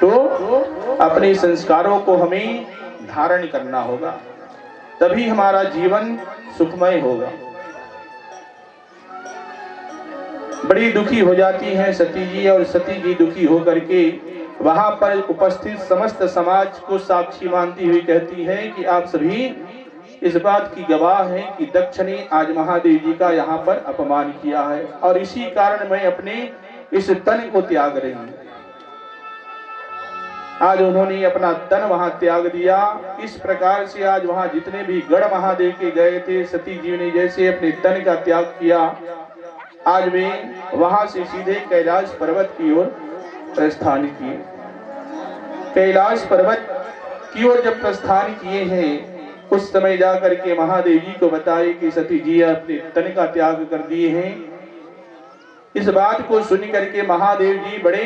तो अपने संस्कारों को हमें धारण करना होगा, तभी हमारा जीवन सुखमय होगा। बड़ी दुखी हो जाती हैं सती जी, और सती जी दुखी होकर के वहां पर उपस्थित समस्त समाज को साक्षी मानती हुई कहती है कि आप सभी इस बात की गवाह हैं कि दक्ष ने आज महादेव जी का यहाँ पर अपमान किया है, और इसी कारण मैं अपने इस तन को त्याग रही हूं। आज उन्होंने अपना तन वहां त्याग दिया। इस प्रकार से आज वहां जितने भी गढ़ महादेव के गए थे, सती जी ने जैसे अपने तन का त्याग किया, आज वे वहां से सीधे कैलाश पर्वत की ओर प्रस्थान किए। कैलाश पर्वत की ओर जब प्रस्थान किए हैं, उस समय जाकर के महादेव जी को बताए कि सती जी अपने तन का त्याग कर दिए हैं। इस बात को सुन करके महादेव जी बड़े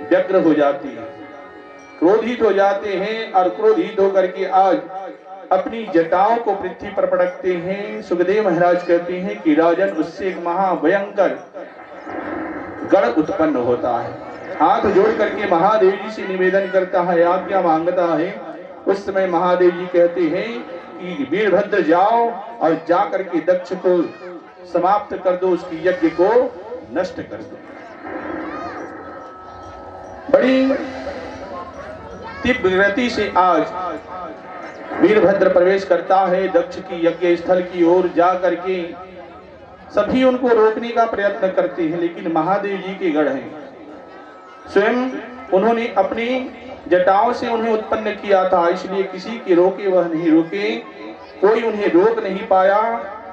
व्यग्र हो जाते हैं, क्रोधित हो जाते हैं, और क्रोधित होकर के आज अपनी जटाओं को पृथ्वी पर पटकते हैं। सुखदेव महाराज कहते हैं कि राजन, उससे एक महाभयंकर गढ़ उत्पन्न होता है। हाथ जोड़ करके महादेव जी से निवेदन करता है, आज्ञा मांगता है। उस समय महादेव जी कहते हैं कि वीरभद्र जाओ और जा करके दक्ष को समाप्त कर दो, उसकी यज्ञ को नष्ट कर दो। बड़ी तीव्र गति से आज वीरभद्र प्रवेश करता है दक्ष की यज्ञ स्थल की ओर। जा करके सभी उनको रोकने का प्रयत्न करते हैं, लेकिन महादेव जी के गढ़ हैं। स्वयं उन्होंने अपनी जटाओं से उन्हें उत्पन्न किया था, इसलिए किसी के रोके वह नहीं रुके, कोई उन्हें रोक नहीं पाया।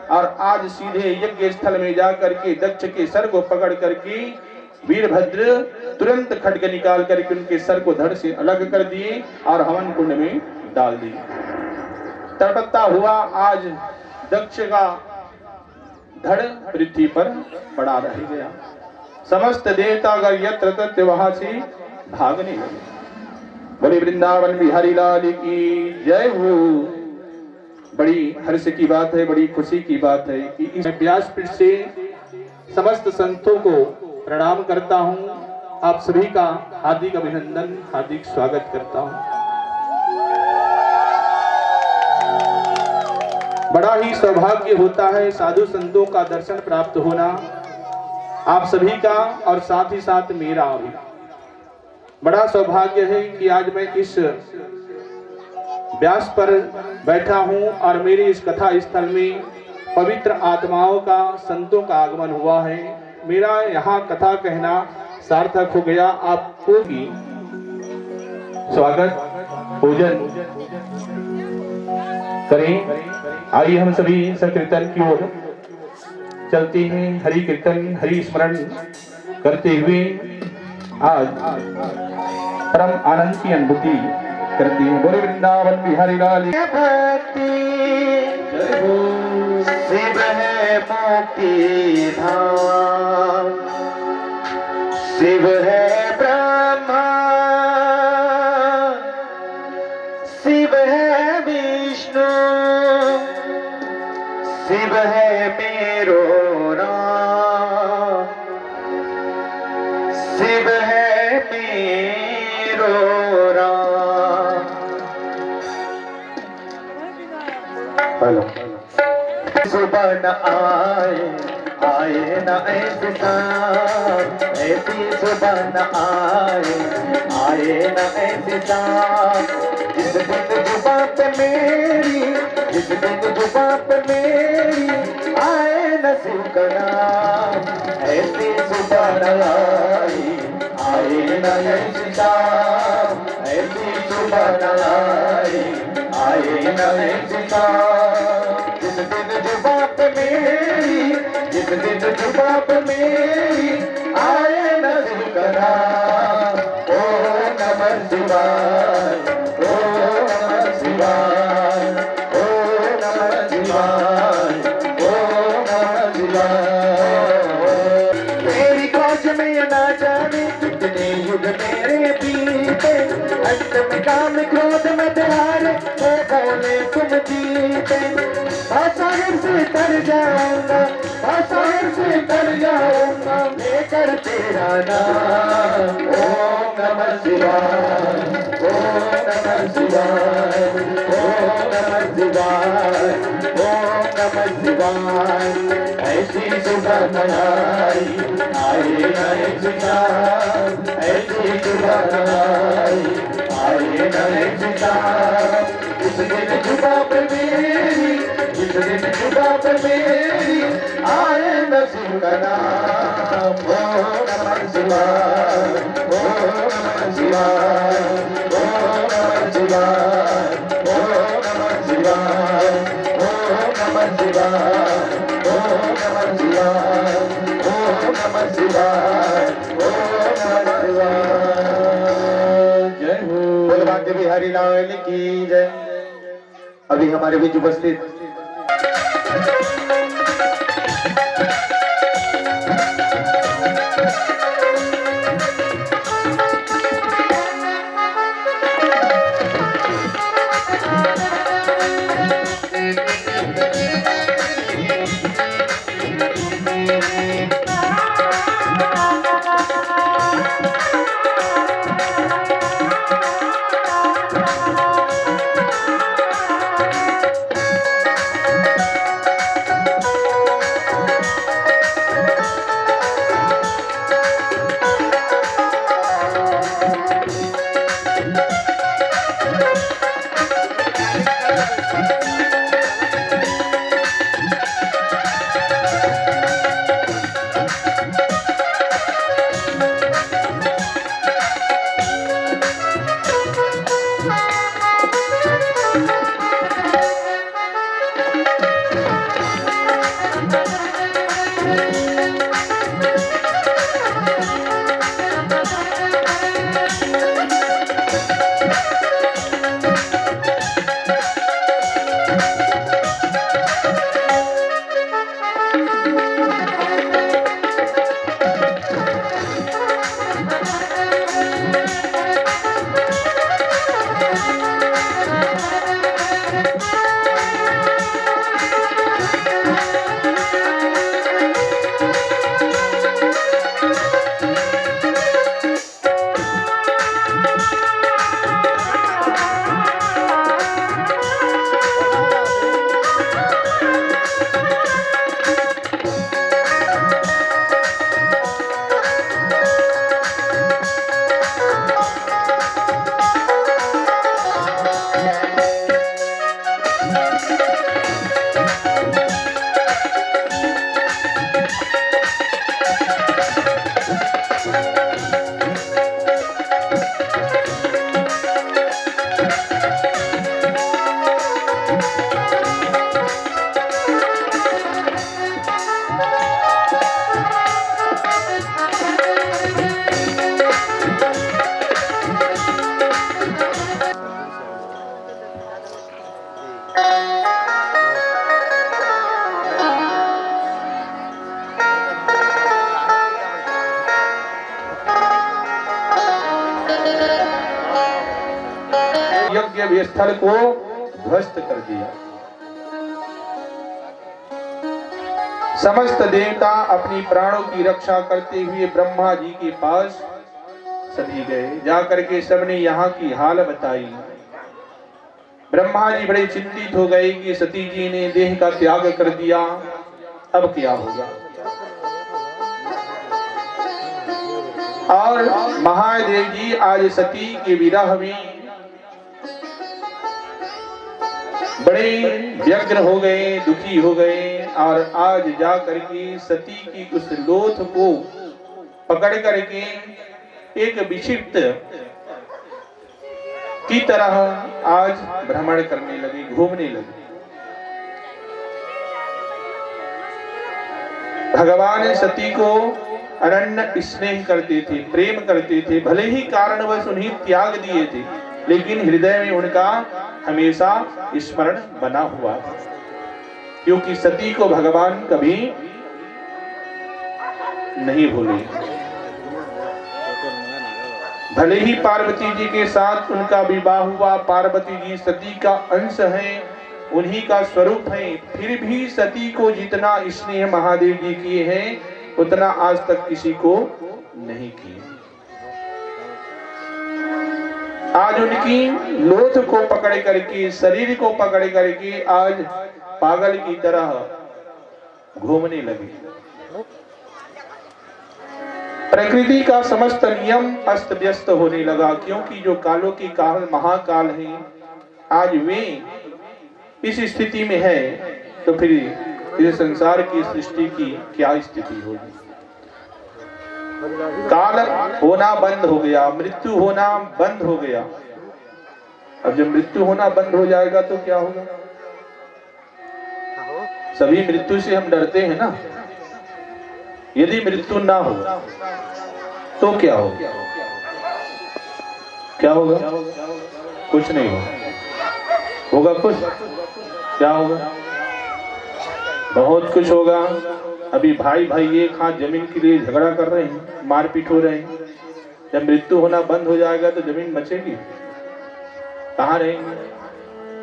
और आज सीधे यज्ञ स्थल में जाकर के दक्ष के सर को पकड़ करके वीरभद्र तुरंत खड्ग निकाल करके उनके सर को धड़ से अलग कर दिए और हवन कुंड में डाल दिए। तड़पता हुआ आज दक्ष का धड़ पृथ्वी पर पड़ा रह गया। समस्त देवता अगर यत्र तत्र वहां से भागने लगे। बोले वृंदावन बिहारी लाल की जय हो। बड़ी हर्ष की बात है, बड़ी खुशी की बात है कि इस व्यासपीठ से समस्त संतों को प्रणाम करता हूं। आप सभी का हार्दिक अभिनंदन, हार्दिक स्वागत करता हूं। बड़ा ही सौभाग्य होता है साधु संतों का दर्शन प्राप्त होना, आप सभी का और साथ ही साथ मेरा भी। बड़ा सौभाग्य है कि आज मैं इस व्यास पर बैठा हूं और मेरी इस कथा स्थल में पवित्र आत्माओं का, संतों का आगमन हुआ है। मेरा यहाँ कथा कहना सार्थक हो गया। आपको भी स्वागत पूजन करें। आइए हम सभी संकीर्तन की ओर चलते हैं। हरि कीर्तन, हरि स्मरण करते हुए आज परम आनंद की अनुभूति करते हैं। बोले वृंदावन बिहारी लाल भक्ति शिव है मुक्ति धाम, शिव है ब्रह्मा, शिव है विष्णु, शिव है मेरो राम, शिव है मेरो राम। हेलो सुबह न आए न ऐसे शाम, ऐसी सुबह न आए न ऐसे शाम। जिस दिन जुबां पे मेरी, जिस दिन जुबां पे मेरी आए न शिव का नाम, ऐसी सुबह न आए न ऐसे शाम, ऐसी सुबह न आए न ऐसे शाम। जिस दिन जुबां पे मेरी, जिस दिन जुबां पे मेरी आए न शिव का नाम। ओ नमः शिवाय, ओ नमः शिवाय, ओ नमः शिवाय, ओ नमः शिवाय। तेरी खोज में न जाने कितने युग मेरे बीते, अंत में काम क्रोध में हारे, ओ बोले तुम जीते। सागर से तर जाऊंगा, सागर से तर जाऊंगा, लेकर तेरा नाम। ओम नमः शिवाय। ऐसी सुबह बनाई आए नए सितार, ऐसी सुबह बनाई आए नए सितार। इस दिन जुबा पे मेरी, इस दिन जुबा पे मेरी आए नसीब का नाम। ओम नमः शिवाय, ओम नमः शिवाय, ओम नमः शिवाय, ओम नमः शिवाय, ओम नमः शिवाय, ओम नमः शिवाय, ओम नमः शिवाय, ओम नमः शिवाय। जय हो बोल भाग्य बिहारी लाल की जय। अभी हमारे बीच उपस्थित यज्ञ स्थल को ध्वस्त कर दिया। समस्त देवता अपनी प्राणों की रक्षा करते हुए ब्रह्मा जी के पास सभी गए। जाकर के सबने यहाँ की हाल बताई। ब्रह्मा जी बड़े चिंतित हो गए कि सती जी ने देह का त्याग कर दिया, अब क्या होगा। और महादेव जी आज सती के विरह में बड़े व्यग्र हो गए, दुखी हो गए और आज जा करके सती की उस लोथ को पकड़ करके एक विक्षिप्त की तरह आज भ्रमण करने लगे, घूमने लगे। भगवान सती को अनन्य स्नेह करते थे, प्रेम करते थे। भले ही कारणवश उन्हें त्याग दिए थे, लेकिन हृदय में उनका हमेशा स्मरण बना हुआ था, क्योंकि सती को भगवान कभी नहीं भूले। भले ही पार्वती जी के साथ उनका विवाह हुआ, पार्वती जी सती का अंश हैं, उन्हीं का स्वरूप है, फिर भी सती को जितना स्नेह महादेव जी किए हैं उतना आज तक किसी को नहीं किए। आज उनकी लोथ को पकड़ करके, शरीर को पकड़ करके आज पागल की तरह घूमने लगे। प्रकृति का समस्त नियम अस्त व्यस्त होने लगा, क्योंकि जो कालों की काल महाकाल है, आज वे इस स्थिति में है, तो फिर इस संसार की सृष्टि की क्या स्थिति होगी। काल होना बंद हो गया, मृत्यु होना बंद हो गया। अब जब मृत्यु होना बंद हो जाएगा तो क्या होगा? सभी मृत्यु से हम डरते हैं ना। यदि मृत्यु ना हो तो क्या होगा? क्या होगा? कुछ नहीं होगा। होगा कुछ? क्या होगा? बहुत कुछ होगा। अभी भाई भाई एक हाथ जमीन के लिए झगड़ा कर रहे हैं, मारपीट हो रहे हैं। जब मृत्यु होना बंद हो जाएगा तो जमीन बचेगी? कहाँ रहेंगे?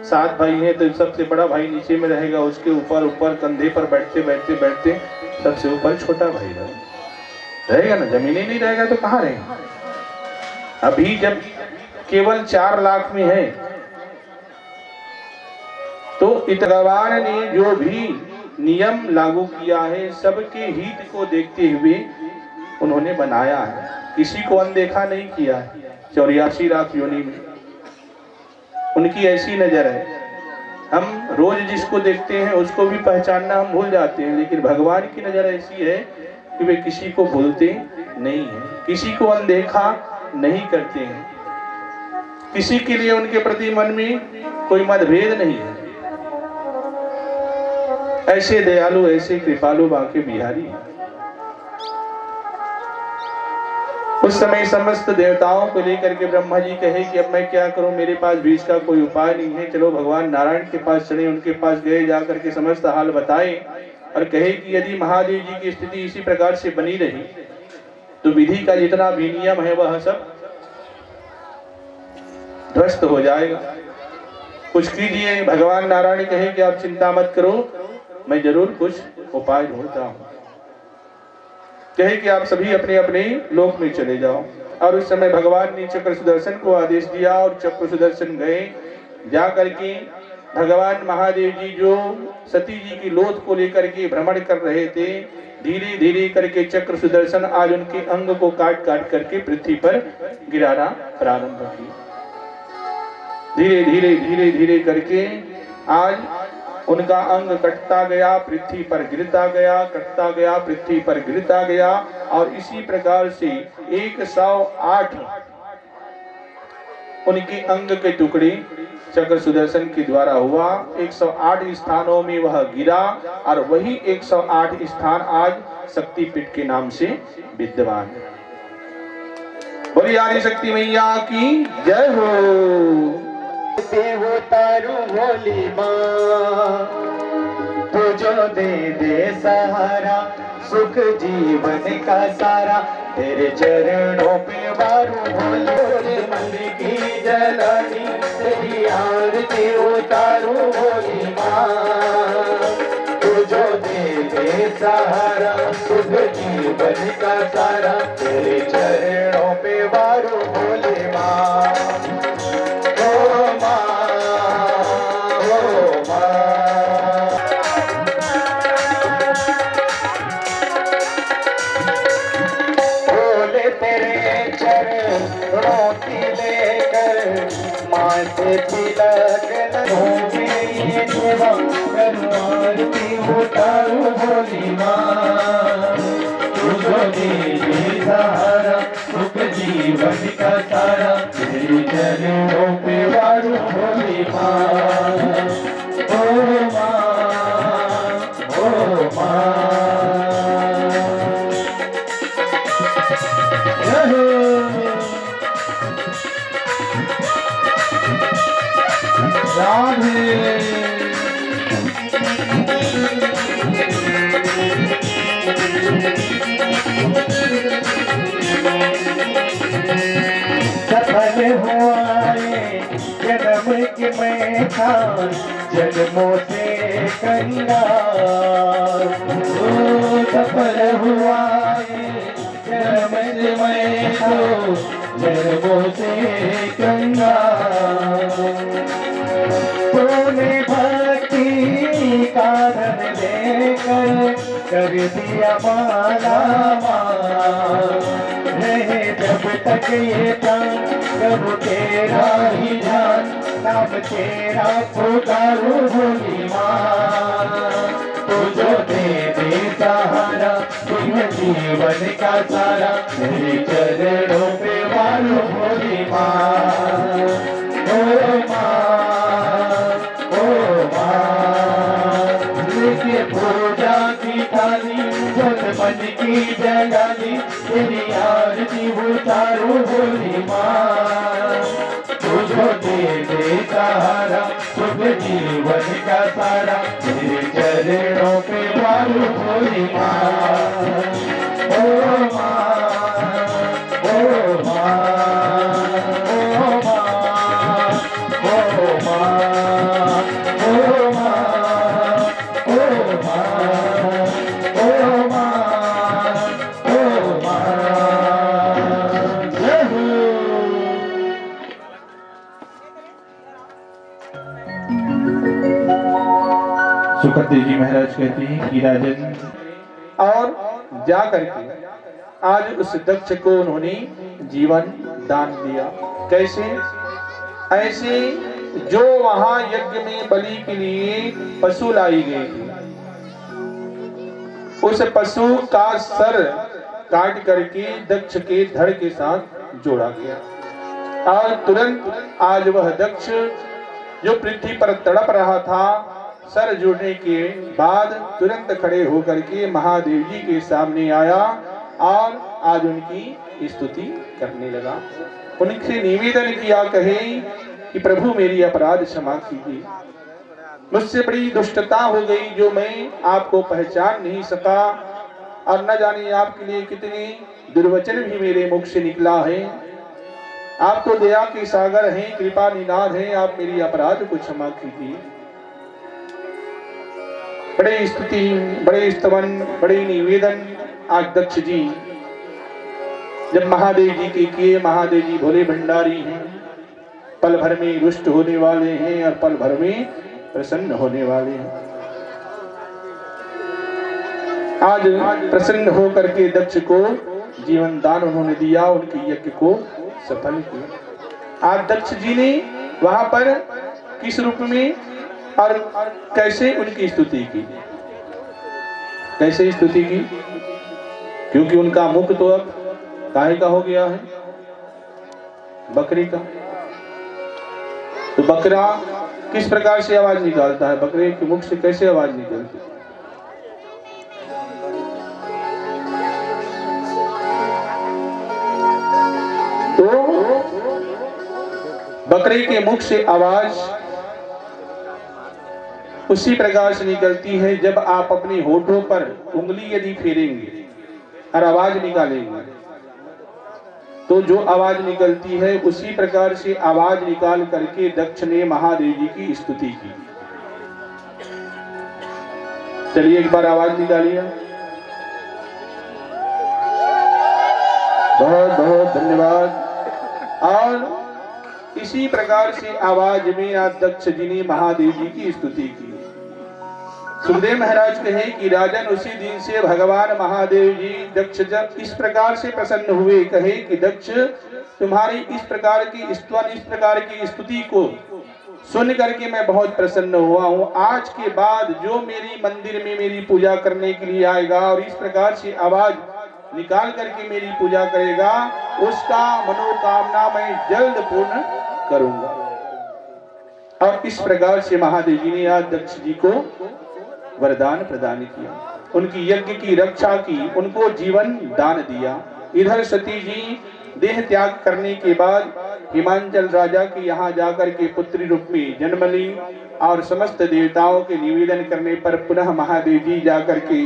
7 भाई हैं तो सबसे बड़ा भाई नीचे में रहेगा, उसके ऊपर कंधे पर बैठते बैठते बैठते सबसे ऊपर छोटा भाई रहेगा ना। जमीन ही नहीं रहेगा तो कहाँ रहेगा? अभी जब केवल 4 लाख में है तो भगवान ने जो भी नियम लागू किया है, सबके हित को देखते हुए उन्होंने बनाया है। किसी को अनदेखा नहीं किया है। 84 लाख योनि में उनकी ऐसी नजर है। हम रोज जिसको देखते हैं उसको भी पहचानना हम भूल जाते हैं, लेकिन भगवान की नजर ऐसी है कि वे किसी को भूलते नहीं है, किसी को अनदेखा नहीं करते हैं, किसी के लिए उनके प्रति मन में कोई मतभेद नहीं है। ऐसे दयालु, ऐसे कृपालु बांके बिहारी। उस समय समस्त देवताओं को लेकर के ब्रह्मा जी कहे कि अब मैं क्या करूं, मेरे पास बीच का कोई उपाय नहीं है। चलो भगवान नारायण के पास चले। उनके पास गए, जाकर के समस्त हाल बताए और कहे कि यदि महादेव जी की स्थिति इसी प्रकार से बनी रही तो विधि का जितना भी नियम है वह सब ध्वस्त हो जाएगा। कुछ कीजिए। भगवान नारायण कहे कि आप चिंता मत करो, मैं जरूर कुछ उपाय ढूंढता हूं। कहे कि आप सभी अपने अपने लोक में चले जाओ। और उस समय भगवान ने चक्र सुदर्शन को आदेश दिया और चक्र सुदर्शन गए। जा करके भगवान महादेव जी जो सती जी की लोथ को लेकर के भ्रमण कर रहे थे, धीरे धीरे करके चक्र सुदर्शन आज उनके अंग को काट काट करके पृथ्वी पर गिराना प्रारंभ किया। धीरे धीरे धीरे धीरे करके आज उनका अंग कटता गया, पृथ्वी पर गिरता गया, कटता गया, पृथ्वी पर गिरता गया। और इसी प्रकार से 108 उनके अंग के टुकड़े चक्र सुदर्शन के द्वारा हुआ। 108 स्थानों में वह गिरा और वही 108 स्थान आज शक्तिपीठ के नाम से विद्यमान है। बोलिए आदि शक्ति मैया की जय हो। देवो तारू भोली माँ, तू जो दे सहारा, सुख जीवन का सारा, तेरे चरणों पे वारू भोले। मन की जलानी तेरी आरती उतारू भोली माँ, तू जो दे सहारा, सुख जीवन का सारा, तेरे चरणों पे वारू भोले माँ। तिलक आरती उतारू भोली माँ, तुझो दे सहारा, सुख जीवन का सारा, तेरे चरणों पे वारू भोली माँ। ओ माँ, ओ माँ, सफल हुआ जन्म के मैं था जन्मों से कंगाल। सफल हुआ जन्म से मैं तो जन्मों से कंगाल। दिया माला रहे जब तक ये प्राण, प्रभु तेरा ही ध्यान, नाम तेरा पुकारो भोली माँ। तू जो दे सहारा, तुम जीवन का सारा, मेरे चरणों पे वालो भोली माँ। ओ माँ लेके पूजा की थाली, जल मन की जगाली, तेरी आरती उतारो भोली माँ। तुझो दे सहारा, शुभ जीवन का सारा, तेरे चरणों पे वालो भोली माँ। ओ माँ, ओ माँ, ओ माँ, ओ माँ, ओ माँ, ओ माँ, ओ माँ, ओ माँ। जय हो। सुखदेव जी महाराज कहते हैं कि राजन, और जा करके आज उस दक्ष को उन्होंने जीवन दान दिया। कैसे? ऐसे जो वहां यज्ञ में बलि के लिए पशु लाई गई थी, उस पशु का सर काट करके दक्ष के धड़ के साथ जोड़ा गया, और तुरंत आज वह दक्ष जो पृथ्वी पर तड़प रहा था, सर जुड़ने के बाद तुरंत खड़े होकर के महादेव जी के सामने आया और आज उनकी स्तुति करने लगा। उनसे निवेदन किया, कहे कि प्रभु मेरी अपराध क्षमा कीजिए, मुझसे बड़ी दुष्टता हो गई जो मैं आपको पहचान नहीं सका, और न जाने आपके लिए कितने दुर्वचन भी मेरे मुख से निकला है। आप तो दया के सागर हैं, कृपा निनाद हैं, आप मेरी अपराध को क्षमा कीजिए। बड़े स्तुति, बड़े स्तवन, बड़े निवेदन आज दक्ष जी जब महादेव जी के किए। महादेव जी भोले भंडारी हैं, पल भर में रुष्ट होने वाले हैं और पल भर में प्रसन्न होने वाले हैं। आज प्रसन्न होकर के दक्ष को जीवन दान उन्होंने दिया, उनके यज्ञ को सफल किया। आज दक्ष जी ने वहां पर किस रूप में और कैसे उनकी स्तुति की? कैसे स्तुति की? क्योंकि उनका मुख तो अब काहे का हो गया है? बकरी का। तो बकरा किस प्रकार से आवाज निकालता है? बकरे के मुख से कैसे आवाज निकलती है? तो बकरे के मुख से आवाज उसी प्रकार से निकलती है जब आप अपने होठों पर उंगली यदि फेरेंगे और आवाज निकालेंगे, तो जो आवाज निकलती है उसी प्रकार से आवाज निकाल करके दक्ष ने महादेव जी की स्तुति की। चलिए एक बार आवाज निकालिए। बहुत बहुत धन्यवाद। और इसी प्रकार से आवाज में आज दक्ष जी ने महादेव जी की स्तुति की। सुखदेव महाराज कहे कि राजन, उसी दिन से भगवान महादेव जी दक्ष जब इस प्रकार से प्रसन्न हुए, कहे कि दक्ष तुम्हारी इस प्रकार की स्तवन, इस प्रकार की स्तुति को सुन करके मैं बहुत प्रसन्न हुआ हूँ। आज के बाद जो मेरी मंदिर में मेरी पूजा करने के लिए आएगा और इस प्रकार से आवाज निकाल करके मेरी पूजा करेगा, उसका मनोकामना मैं जल्द पूर्ण करूंगा। और इस प्रकार से महादेव जी ने आज दक्ष जी को वरदान प्रदान किया, उनकी यज्ञ की रक्षा की, उनको जीवन दान दिया। इधर सती जी देह त्याग करने के बाद हिमांचल राजा के यहाँ जाकर के पुत्री रूप में जन्म ली, और समस्त देवताओं के निवेदन करने पर पुनः महादेव जी जाकर के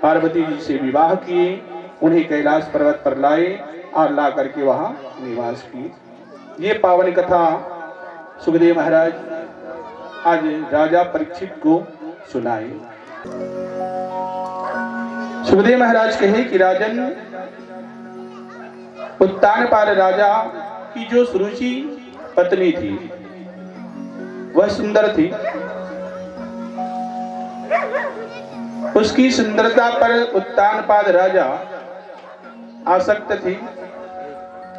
पार्वती जी से विवाह किए, उन्हें कैलाश पर्वत पर लाए और ला करके वहां निवास किए। ये पावन कथा सुखदेव महाराज आज राजा परीक्षित को सुनाए। सुखदेव महाराज कहे कि राजन, उत्तानपाद राजा की जो सुरुचि पत्नी थी वह सुंदर थी, उसकी सुंदरता पर उत्तानपाद राजा आसक्त थे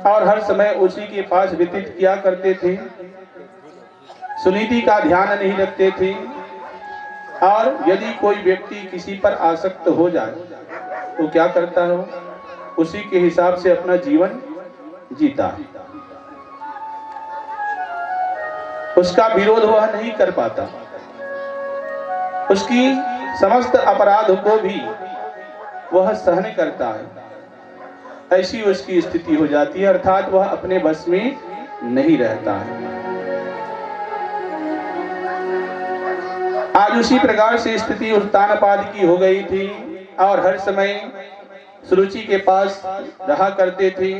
और हर समय उसी के पास व्यतीत किया करते थे। सुनीति का ध्यान नहीं रखते थे और यदि कोई व्यक्ति किसी पर आसक्त हो जाए तो क्या करता है, उसी के हिसाब से अपना जीवन जीता है। उसका विरोध वह नहीं कर पाता, उसकी समस्त अपराध को भी वह सहन करता है। ऐसी उसकी स्थिति हो जाती है, अर्थात वह अपने बस में नहीं रहता है। आज उसी प्रकार से स्थिति उत्तानपाद की हो गई थी और हर समय सुरुचि के पास रहा करते थे।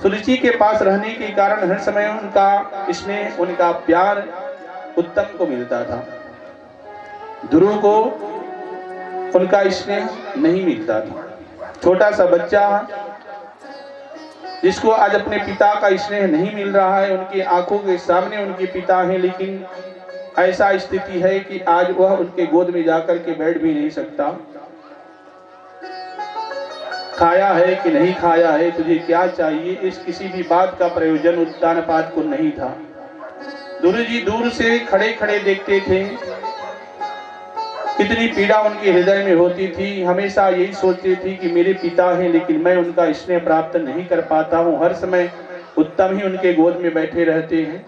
सुरुचि के पास रहने के कारण हर समय उनका स्नेह, उनका प्यार उत्तम को मिलता था। ध्रुव को उनका स्नेह नहीं मिलता था। छोटा सा बच्चा जिसको आज अपने पिता का स्नेह नहीं मिल रहा है, उनकी आंखों के सामने उनके पिता हैं, लेकिन ऐसा स्थिति है कि आज वह उनके गोद में जाकर के बैठ भी नहीं सकता। खाया है कि नहीं खाया है, तुझे क्या चाहिए, इस किसी भी बात का प्रयोजन उत्तानपाद को नहीं था। ध्रुव जी दूर से खड़े खड़े देखते थे, कितनी पीड़ा उनके हृदय में होती थी। हमेशा यही सोचते थे कि मेरे पिता हैं लेकिन मैं उनका स्नेह प्राप्त नहीं कर पाता हूँ। हर समय उत्तम ही उनके गोद में बैठे रहते हैं।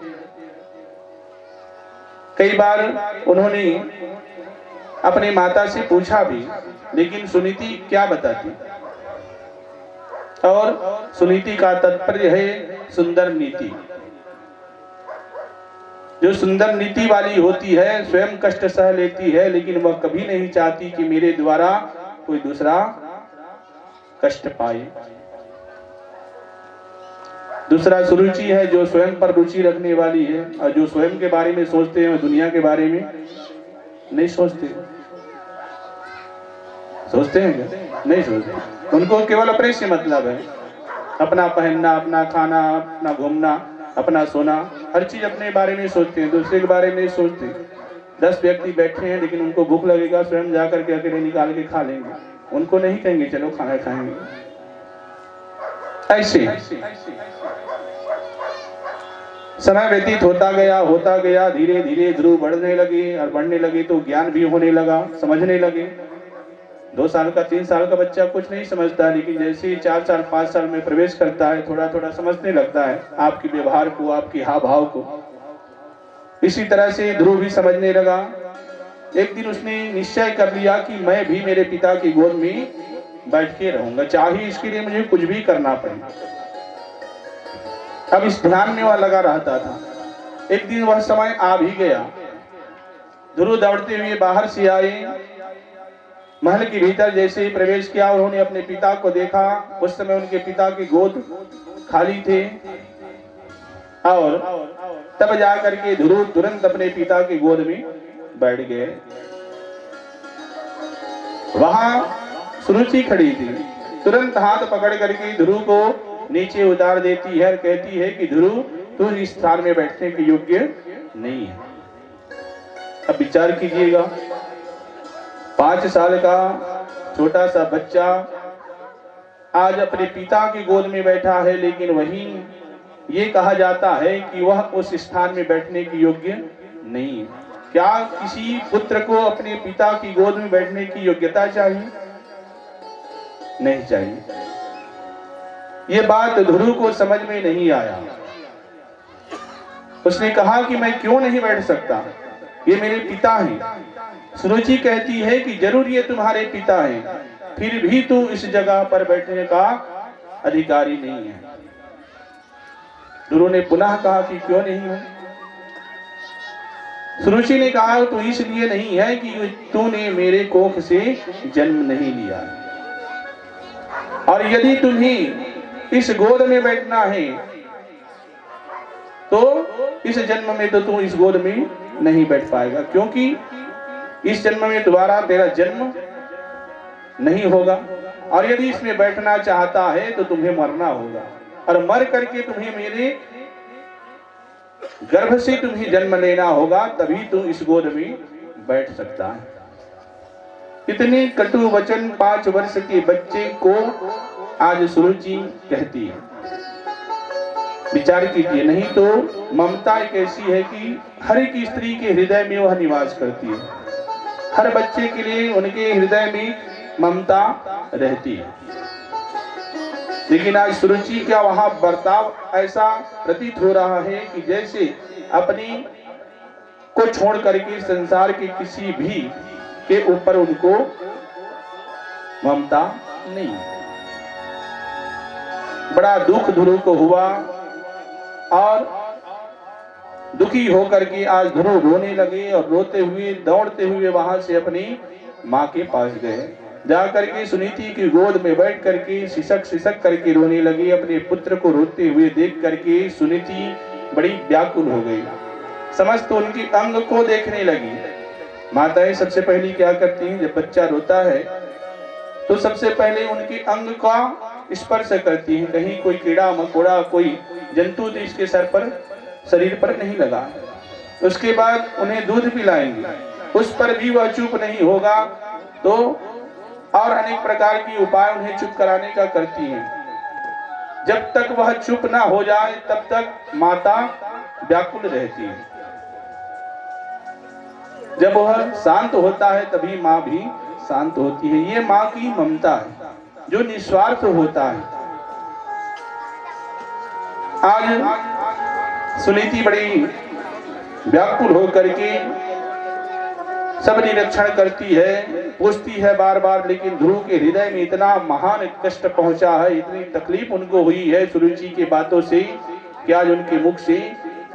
कई बार उन्होंने अपनी माता से पूछा भी, लेकिन सुनीति क्या बताती, और सुनीति का तात्पर्य है सुंदर नीति। जो सुंदर नीति वाली होती है स्वयं कष्ट सह लेती है, लेकिन वह कभी नहीं चाहती कि मेरे द्वारा कोई दूसरा कष्ट पाए। दूसरा सुरुचि है जो स्वयं पर रुचि रखने वाली है, और जो स्वयं के बारे में सोचते हैं दुनिया के बारे में नहीं सोचते। सोचते हैं क्या? नहीं सोचते। उनको केवल अपने से मतलब है, अपना पहनना, अपना खाना, अपना घूमना, अपना सोना, हर चीज अपने बारे में सोचते हैं, दूसरे के बारे में नहीं सोचते। 10 व्यक्ति बैठे हैं लेकिन उनको भूख लगेगा, स्वयं जाकर के अकेले निकाल के खा लेंगे। उनको नहीं कहेंगे चलो खाना खाएंगे। ऐसे समय व्यतीत होता गया, धीरे धीरे ध्रुव बढ़ने लगे, और बढ़ने लगे तो ज्ञान भी होने लगा, समझने लगे। 2 साल का 3 साल का बच्चा कुछ नहीं समझता, लेकिन जैसे ही 4 साल 5 साल में प्रवेश करता है थोड़ा थोड़ा समझने लगता है आपके व्यवहार को, आपकी हाव भाव को। इसी तरह से ध्रुव भी समझने लगा। एक दिन उसने निश्चय कर लिया कि मैं भी मेरे पिता की गोद में बैठ के रहूंगा, चाहे इसके लिए मुझे कुछ भी करना पड़े। अब इस ध्यान में वह लगा रहता था। एक दिन वह समय आ भी गया। ध्रुव दौड़ते हुए बाहर से आए, महल के भीतर जैसे ही प्रवेश किया उन्होंने अपने पिता को देखा। उस समय उनके पिता की गोद खाली थे, और तब जाकर के ध्रुव तुरंत अपने पिता की गोद में बैठ गए। वहां सुरुचि खड़ी थी, तुरंत हाथ पकड़ करके ध्रुव को नीचे उतार देती है और कहती है कि ध्रुव तू इस स्थान में बैठने के योग्य नहीं है। अब विचार कीजिएगा, 5 साल का छोटा सा बच्चा आज अपने पिता की गोद में बैठा है, लेकिन वहीं ये कहा जाता है कि वह उस स्थान में बैठने के योग्य नहीं है। क्या किसी पुत्र को अपने पिता की गोद में बैठने की योग्यता चाहिए? नहीं चाहिए। ये बात ध्रुव को समझ में नहीं आया। उसने कहा कि मैं क्यों नहीं बैठ सकता, ये मेरे पिता हैं। सुरुचि कहती है कि जरूर ये तुम्हारे पिता हैं, फिर भी तू इस जगह पर बैठने का अधिकारी नहीं है। ध्रुव ने पुनः कहा कि क्यों नहीं है? सुरुचि ने कहा तो इसलिए नहीं है कि तूने मेरे कोख से जन्म नहीं लिया, और यदि तुम्हें इस गोद में बैठना है तो इस जन्म में तो तू इस गोद में नहीं बैठ पाएगा, क्योंकि इस जन्म में दोबारा तेरा जन्म नहीं होगा, और यदि इसमें बैठना चाहता है तो तुम्हें मरना होगा, और मर करके तुम्हें मेरे गर्भ से तुम्हें जन्म लेना होगा, तभी तुम इस गोद में बैठ सकता है। इतने कटु वचन 5 वर्ष के बच्चे को आज सुरुचि कहती है। विचार कीजिए, नहीं तो ममता एक ऐसी है कि हर एक स्त्री के हृदय में वह निवास करती है। हर बच्चे के लिए उनके हृदय में ममता रहती है। लेकिन आज सुरुचि का वहां बर्ताव ऐसा प्रतीत हो रहा है कि जैसे अपनी को छोड़ करके संसार के किसी भी के ऊपर उनको ममता नहीं। बड़ा दुख ध्रुव को हुआ और दुखी होकर के आज ध्रुव रोने लगे और रोते हुए दौड़ते हुए वहां से अपनी माँ के पास गए। जाकर के सुनीति की गोद में बैठ करके सिसक करके रोने लगे। अपने पुत्र को रोते हुए देख करके सुनीति बड़ी व्याकुल हो गई, समस्त उनकी अंग को देखने लगी। माताएं सबसे पहले क्या करती हैं, जब बच्चा रोता है तो सबसे पहले उनके अंग का स्पर्श करती हैं, कहीं कोई कीड़ा मकोड़ा कोई जंतु तो इसके सर पर शरीर पर नहीं लगा। उसके बाद उन्हें दूध पिलाएंगे, उस पर भी वह चुप नहीं होगा तो और अनेक प्रकार की उपाय उन्हें चुप कराने का करती हैं। जब तक वह चुप ना हो जाए तब तक माता व्याकुल रहती है। जब वह शांत होता है तभी माँ भी शांत होती है। ये माँ की ममता है जो निस्वार्थ होता है। आज सुनीति बड़ी व्याकुल होकर के सब निरीक्षण करती है, पूछती है बार बार, लेकिन ध्रुव के हृदय में इतना महान कष्ट पहुंचा है, इतनी तकलीफ उनको हुई है सुरुचि की बातों से कि आज उनके मुख से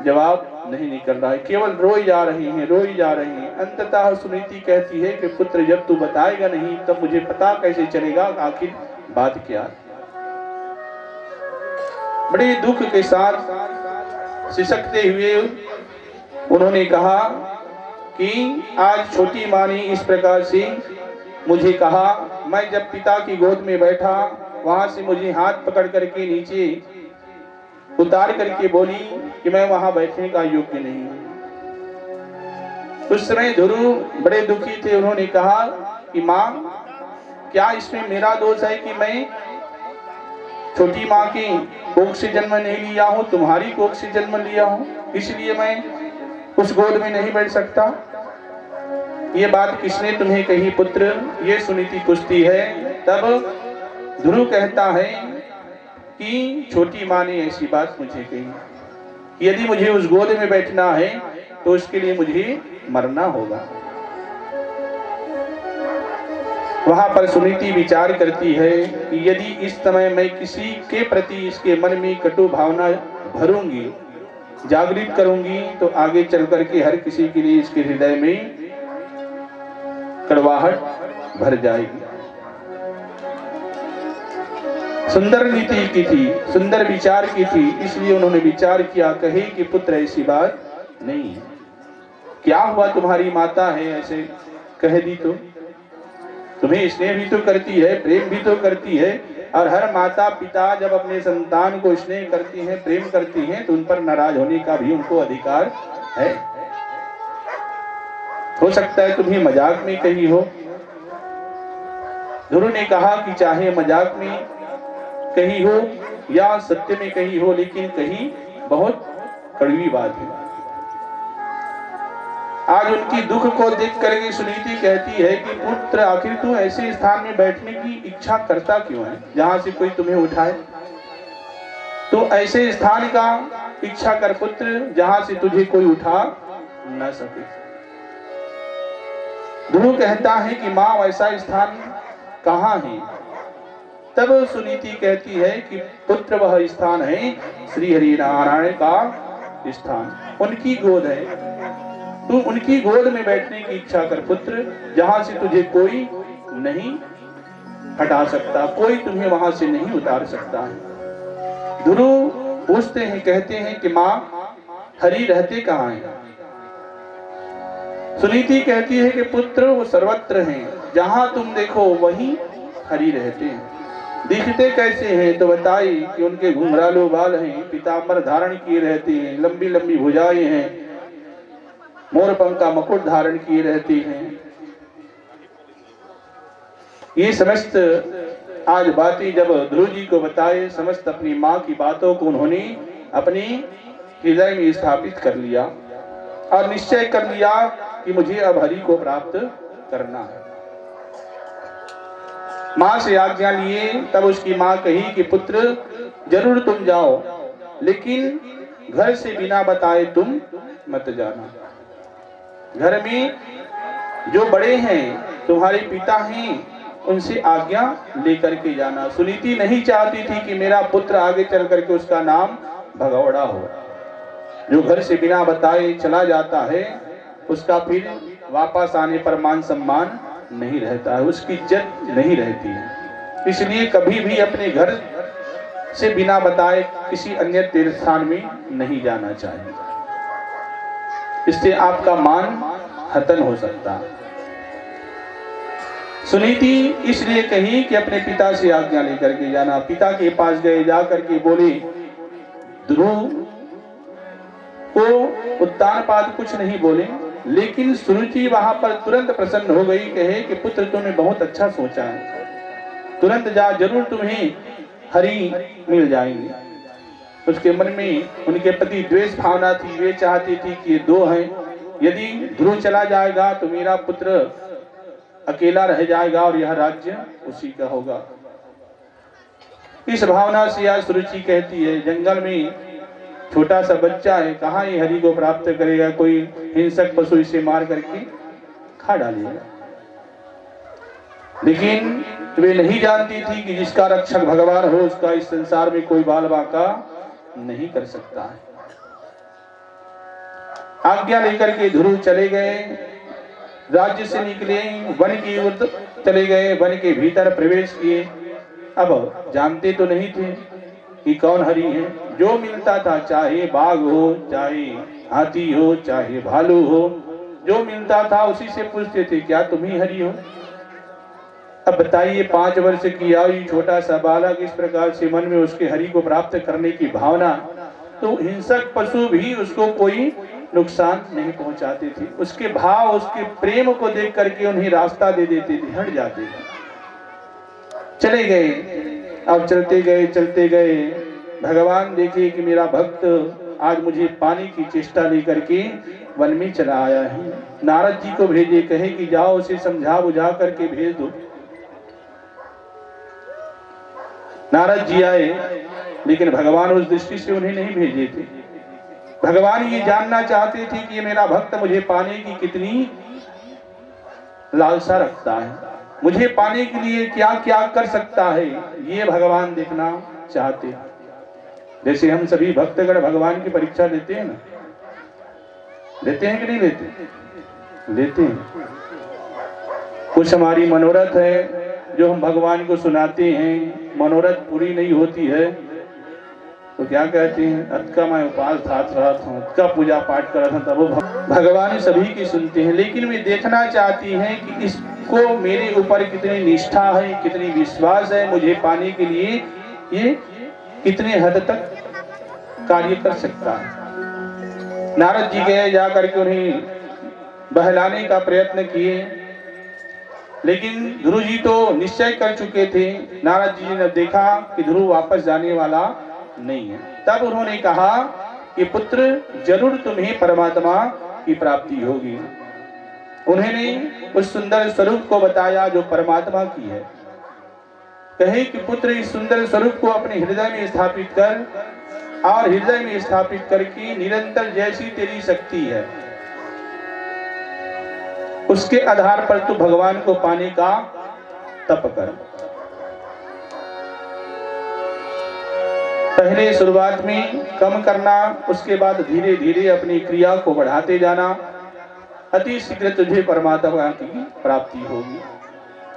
जवाब नहीं निकल रहा है, केवल रोई जा रही हैं, रोई जा रही हैं। अंततः सुनीति कहती है कि पुत्र जब तू बताएगा नहीं तब मुझे पता कैसे चलेगा आखिर बात क्या। बड़े दुख के साथ सिसकते हुए उन्होंने कहा कि आज छोटी माँ ने इस प्रकार से मुझे कहा, मैं जब पिता की गोद में बैठा वहां से मुझे हाथ पकड़ करके नीचे उतार करके बोली कि मैं वहां बैठने का योग्य नहीं हूं। उस समय ध्रुव बड़े दुखी थे। उन्होंने कहा कि माँ, क्या इसमें मेरा दोष है कि मैं छोटी माँ की कोख से जन्म नहीं लिया हूँ, तुम्हारी कोख से जन्म लिया हूँ, इसलिए मैं उस गोद में नहीं बैठ सकता? ये बात किसने तुम्हें कही पुत्र? ये सुनीति पूछती है। तब ध्रुव कहता है कि छोटी माँ ने ऐसी बात मुझे कही, यदि मुझे उस गोद में बैठना है तो उसके लिए मुझे मरना होगा। वहां पर सुनीति विचार करती है कि यदि इस समय मैं किसी के प्रति इसके मन में कटु भावना भरूंगी, जागृत करूंगी, तो आगे चल करके हर किसी के लिए इसके हृदय में कड़वाहट भर जाएगी। सुंदर नीति की थी, सुंदर विचार की थी, इसलिए उन्होंने विचार किया, कहे कि पुत्र ऐसी बात नहीं है। क्या हुआ, तुम्हारी माता है, ऐसे कह दी तो तुम्हें स्नेह भी तो करती है, प्रेम भी तो करती है। और हर माता पिता जब अपने संतान को स्नेह करती हैं, प्रेम करती हैं, तो उन पर नाराज होने का भी उनको अधिकार है। हो सकता है तुम्हें मजाक में कही हो। ध्रुव ने कहा कि चाहे मजाक में कही हो या सत्य में कही हो, लेकिन कही बहुत कड़वी बात है। आज उनकी दुख को देख करके सुनीति कहती है कि पुत्र, आखिर तू ऐसे स्थान में बैठने की इच्छा करता क्यों है जहां से कोई तुम्हें उठाए? तो ऐसे स्थान का इच्छा कर पुत्र जहां से तुझे कोई उठा न सके। ध्रुव कहता है कि माँ, वैसा स्थान कहाँ है? तब सुनीति कहती है कि पुत्र, वह स्थान है श्री हरि नारायण का स्थान, उनकी गोद है। तू उनकी गोद में बैठने की इच्छा कर पुत्र, जहां से तुझे कोई नहीं हटा सकता, कोई तुम्हें वहां से नहीं उतार सकता है। ध्रुव पूछते हैं, कहते हैं कि माँ, हरि रहते कहाँ हैं? सुनीति कहती है कि पुत्र, वो सर्वत्र हैं, जहां तुम देखो वहीं हरि रहते हैं। दिखते कैसे हैं? तो बताई कि उनके घुंघरालू बाल हैं, पीतांबर धारण किए रहते हैं, लंबी लंबी भुजाएं हैं, मोरपंख का मुकुट धारण किए रहते हैं। ये समस्त आज बातें जब ध्रुव जी को बताए, समस्त अपनी माँ की बातों को उन्होंने अपने हृदय में स्थापित कर लिया और निश्चय कर लिया कि मुझे अब हरि को प्राप्त करना है। माँ से आज्ञा लिए तब उसकी माँ कही कि पुत्र जरूर तुम जाओ, लेकिन घर से बिना बताए तुम मत जाना। घर में जो बड़े हैं, तुम्हारे पिता हैं, उनसे आज्ञा लेकर के जाना। सुनीति नहीं चाहती थी कि मेरा पुत्र आगे चल करके उसका नाम भगौड़ा हो। जो घर से बिना बताए चला जाता है उसका फिर वापस आने पर मान सम्मान नहीं रहता है, उसकी इज्जत नहीं रहती है। इसलिए कभी भी अपने घर से बिना बताए किसी अन्य तीर्थ स्थान में नहीं जाना चाहिए, इससे आपका मान हतन हो सकता है। सुनीति इसलिए कही कि अपने पिता से आज्ञा लेकर के जाना। पिता के पास गए, जाकर के बोले, ध्रुव को उत्तानपाद कुछ नहीं बोले, लेकिन सुरुचि वहां पर तुरंत प्रसन्न हो गई। कहे कि पुत्र तुमने बहुत अच्छा सोचा है, तुरंत जा, जरूर तुम्हें हरि मिल जाएंगे। उसके मन में उनके प्रति द्वेष भावना थी। वे चाहती थी कि ये दो हैं, यदि ध्रुव चला जाएगा तो मेरा पुत्र अकेला रह जाएगा और यह राज्य उसी का होगा। इस भावना से आज सुरुचि कहती है, जंगल में छोटा सा बच्चा है, कहाँ ये हरि को प्राप्त करेगा, कोई हिंसक पशु इसे मार करके खा डालेगा। लेकिन वे नहीं जानती थी कि जिसका रक्षक भगवान हो उसका इस संसार में कोई बाल बाका नहीं कर सकता है। आज्ञा लेकर के ध्रुव चले गए, राज्य से निकले, वन की ओर चले गए, वन के भीतर प्रवेश किए। अब जानते तो नहीं थे कि कौन हरि है। जो मिलता था, चाहे बाघ हो, चाहे हाथी हो, चाहे भालू हो, जो मिलता था उसी से पूछते थे, क्या तुम ही हरि हो? अब बताइए, 5 वर्ष की आयु, छोटा सा बालक, इस प्रकार से मन में उसके हरि को प्राप्त करने की भावना, तो हिंसक पशु भी उसको कोई नुकसान नहीं पहुंचाते थे। उसके भाव, उसके प्रेम को देख करके उन्हें रास्ता दे देते थे, हट जाते थे, चले गए। अब चलते गए भगवान देखे कि मेरा भक्त आज मुझे पानी की चेष्टा लेकर के वन में चला आया है। नारद जी को भेजे, कहे कि जाओ उसे समझा बुझा करके भेज दो। नारद जी आए, लेकिन भगवान उस दृष्टि से उन्हें नहीं भेजे थे। भगवान ये जानना चाहते थे कि ये मेरा भक्त मुझे पाने की कितनी लालसा रखता है, मुझे पाने के लिए क्या क्या कर सकता है, ये भगवान देखना चाहते हैं। जैसे हम सभी भक्तगण भगवान की परीक्षा देते हैं ना, लेते हैं कि नहीं लेते? लेते हैं। कुछ हमारी मनोरथ है जो हम भगवान को सुनाते हैं, मनोरथ पूरी नहीं होती है तो क्या कहते हैं, अतका मैं उपवास थात रहा था, अतका पूजा पाठ कर रहा था, तब वो भगवान सभी की सुनते हैं। लेकिन वे देखना चाहती हैं कि इसको मेरे ऊपर कितनी निष्ठा है, कितनी विश्वास है, मुझे पाने के लिए ये कितने हद तक कार्य कर सकता है। नारद जी गए, जाकर के उन्हें बहलाने का प्रयत्न किए, लेकिन ध्रुव जी तो निश्चय कर चुके थे। नारद जी ने देखा कि ध्रुव वापस जाने वाला नहीं है, तब उन्होंने कहा कि पुत्र जरूर तुम्हें परमात्मा की प्राप्ति होगी। उन्होंने उस सुंदर स्वरूप को बताया जो परमात्मा की है। कहे कि पुत्र इस सुंदर स्वरूप को अपने हृदय में स्थापित कर, और हृदय में स्थापित करके निरंतर जैसी तेरी शक्ति है उसके आधार पर तू भगवान को पाने का तप कर। पहले शुरुआत में कम करना, उसके बाद धीरे धीरे अपनी क्रिया को बढ़ाते जाना, अति शीघ्र तुझे परमात्मा की प्राप्ति होगी।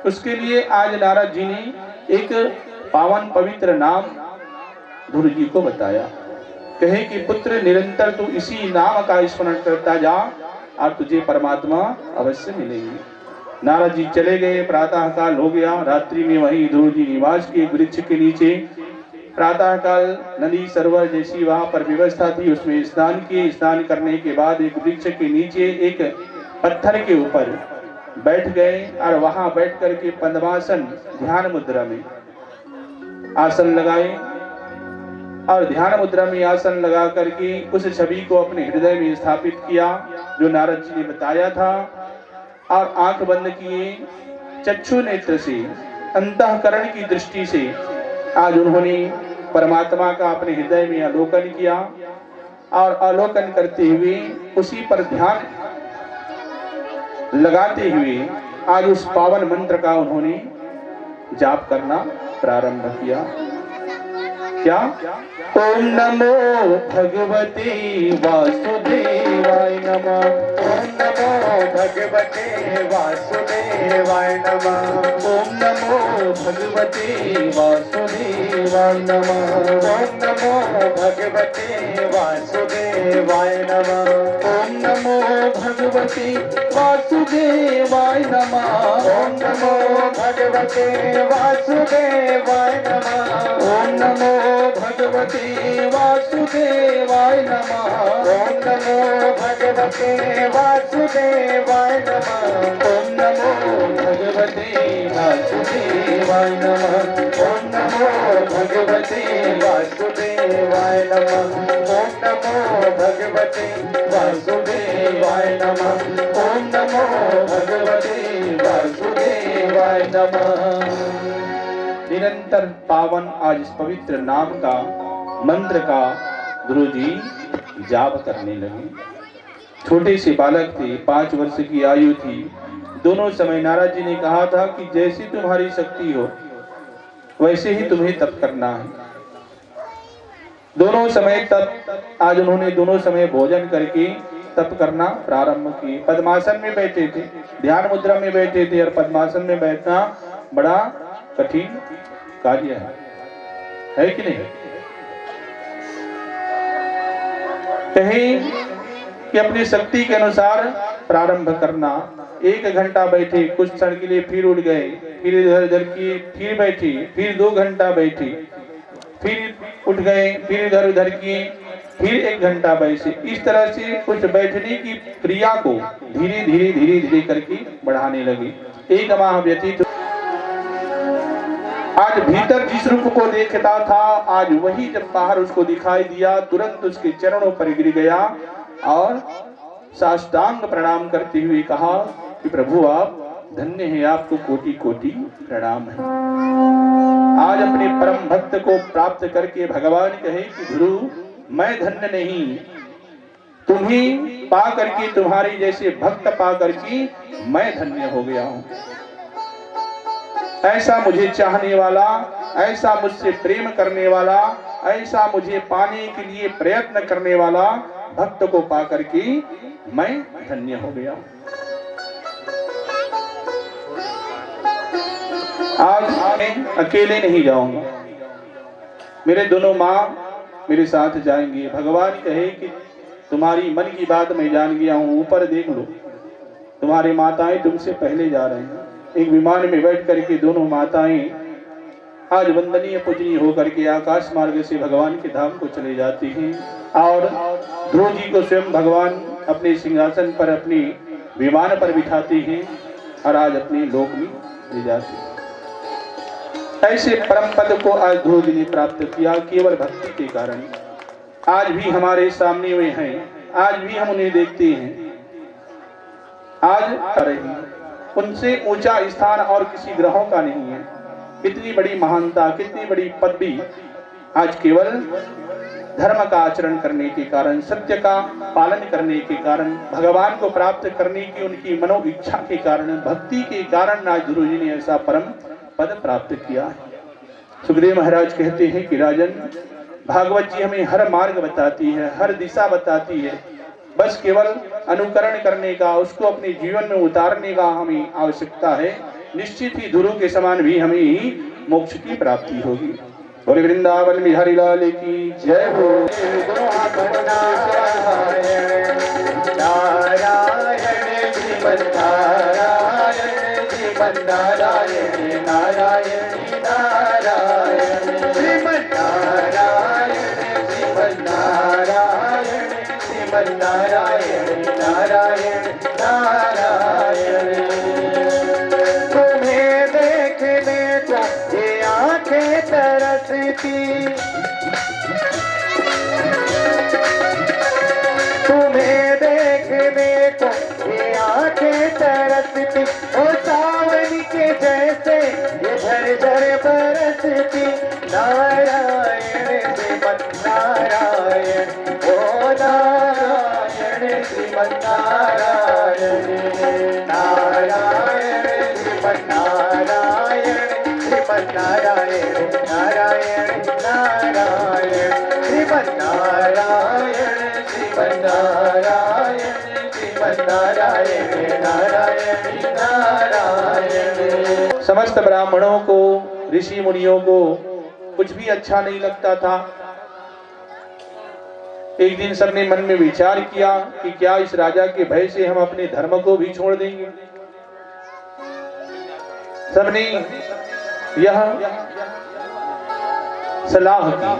उसके लिए आज नारद जी ने एक पावन पवित्र नाम ध्रुव जी को बताया। कहे कि पुत्र निरंतर तू इसी नाम का स्मरण करता जा और तुझे परमात्मा अवश्य मिलेंगे। नारद जी चले गए, प्रातः काल हो गया, रात्रि में वहीं ध्रुव जी निवास किए वृक्ष के नीचे। प्रातः काल नदी सरोवर जैसी वहां पर व्यवस्था थी, उसमें स्नान किए। स्नान करने के बाद एक वृक्ष के नीचे एक पत्थर के ऊपर बैठ गए और वहां बैठ करके पद्मासन ध्यान मुद्रा में आसन लगाए और ध्यान मुद्रा में आसन लगा करके उस छवि को अपने हृदय में स्थापित किया जो नारद जी ने बताया था। और आंख बंद किए, चक्षु नेत्र से, अंतःकरण की दृष्टि से आज उन्होंने परमात्मा का अपने हृदय में अवलोकन किया और अवलोकन करते हुए उसी पर ध्यान लगाते हुए आज उस पावन मंत्र का उन्होंने जाप करना प्रारंभ किया। क्या? ओम नमो भगवते वासुदेवाय नमः। ओम नमो भगवते वासुदेवाय नमः। ओम नमो भगवते वासुदेवाय नमः। ओम नमो भगवते वासुदेवाय नमः। ओम नमो भगवते वासुदेवाय नमः। ओम नमो भगवते वासुदेवाय नमः। ओम नमो भगवते वासुदेवाय नमः। ओम नमो भगवते वासुदेवाय नमः। ओम नमो भगवते वासुदेवाय नमः। ओम नमो भगवते वासुदेवाय नमः। ओम नमो भगवते वासुदेवाय नमः। ओम नमो भगवते वासुदेवाय नमः। निरंतर पावन आज इस पवित्र नाम का मंत्र का गुरु जी जाप करने लगे। छोटे से बालक थे, 5 वर्ष की आयु थी। दोनों समय नारद जी ने कहा था कि जैसी तुम्हारी शक्ति हो वैसे ही तुम्हें तप करना है। दोनों समय तप, आज उन्होंने दोनों समय भोजन करके तप करना प्रारंभ किए। पद्मासन में बैठे थे, ध्यान मुद्रा में बैठे थे और पद्मासन में बैठना बड़ा कठिन कार्य है कि नहीं? कहीं कि अपनी शक्ति के अनुसार प्रारंभ करना। 1 घंटा बैठे, कुछ क्षण के लिए फिर उठ गए, फिर इधर उधर किए, फिर बैठे, फिर 2 घंटा बैठे, फिर उठ गए, फिर इधर उधर किए, फिर 1 घंटा बैठे। इस तरह से कुछ बैठने की क्रिया को धीरे धीरे धीरे धीरे करके बढ़ाने लगे। 1 माह व्यतीत। आज भीतर जिस रूप को देखता था, आज वही जब बाहर उसको दिखाई दिया, तुरंत उसके चरणों पर गिर गया और साष्टांग प्रणाम करते हुए कहा कि प्रभु आप धन्य हैं, आपको कोटि कोटि प्रणाम है। आज अपने परम भक्त को प्राप्त करके भगवान कहे कि गुरु मैं धन्य नहीं, तुम्हें पा करके, तुम्हारी जैसे भक्त पा करके मैं धन्य हो गया हूं। ऐसा मुझे चाहने वाला, ऐसा मुझसे प्रेम करने वाला, ऐसा मुझे पाने के लिए प्रयत्न करने वाला भक्त को पा करके मैं धन्य हो गया। आज मैं अकेले नहीं जाऊंगा, मेरे दोनों माँ मेरे साथ जाएंगे। भगवान कहे कि तुम्हारी मन की बात मैं जान गया हूं, ऊपर देख लो, तुम्हारी माताएं तुमसे पहले जा रहे हैं। एक विमान में बैठ करके दोनों माताएं आज वंदनीय पूजनीय होकर के आकाश मार्ग से भगवान के धाम को चले जाती हैं और ध्रुव जी को स्वयं भगवान अपने सिंहासन पर, अपने विमान पर बिठाते हैं और आज अपने लोक में ले जाते हैं। ऐसे परम पद को आज ध्रुव जी ने प्राप्त किया केवल भक्ति के कारण। आज भी हमारे सामने वे हैं, आज भी हम उन्हें देखते हैं। आज आ रही हैं, उनसे ऊंचा स्थान और किसी ग्रहों का नहीं है। कितनी बड़ी महानता, कितनी बड़ी पदवी आज केवल धर्म का आचरण करने के कारण, सत्य का पालन करने के कारण, भगवान को प्राप्त करने की उनकी मनो इच्छा के कारण, भक्ति के कारण आज गुरु जी ने ऐसा परम पद प्राप्त किया है। सुखदेव महाराज कहते हैं कि राजन, भागवत जी हमें हर मार्ग बताती है, हर दिशा बताती है, बस केवल अनुकरण करने का, उसको अपने जीवन में उतारने का हमें आवश्यकता है। निश्चित ही गुरु के समान भी हमें ही मोक्ष की प्राप्ति होगी। और वृंदावन बिहारी लाल की जय हो। नारायण जीवन नारायण जीवन श्रीमन्नारायण नारायण नारायण श्रीमन्नारायण श्रीमन्नारायण श्रीमन्नारायण नारायण नारायण। तुम्हें देखने को ये आंखें तरसती, तुम्हें देखने को ये आंखें तरसती, ओ सावन के जैसे ये झरझर बरसती। नारायण श्रीमन्नारायण ओ नारायण श्रीमन्नारायण नारायण श्रीमन्नारायण श्रीमन्नारायण नारायण नारायण श्रीमन्नारायण श्रीमन्नारायण श्रीमन्नारायण नारायण नारायण। समस्त ब्राह्मणों को, ऋषि मुनियों को कुछ भी अच्छा नहीं लगता था। एक दिन सबने मन में विचार किया कि क्या इस राजा के भय से हम अपने धर्म को भी छोड़ देंगे। सबने यह सलाह की,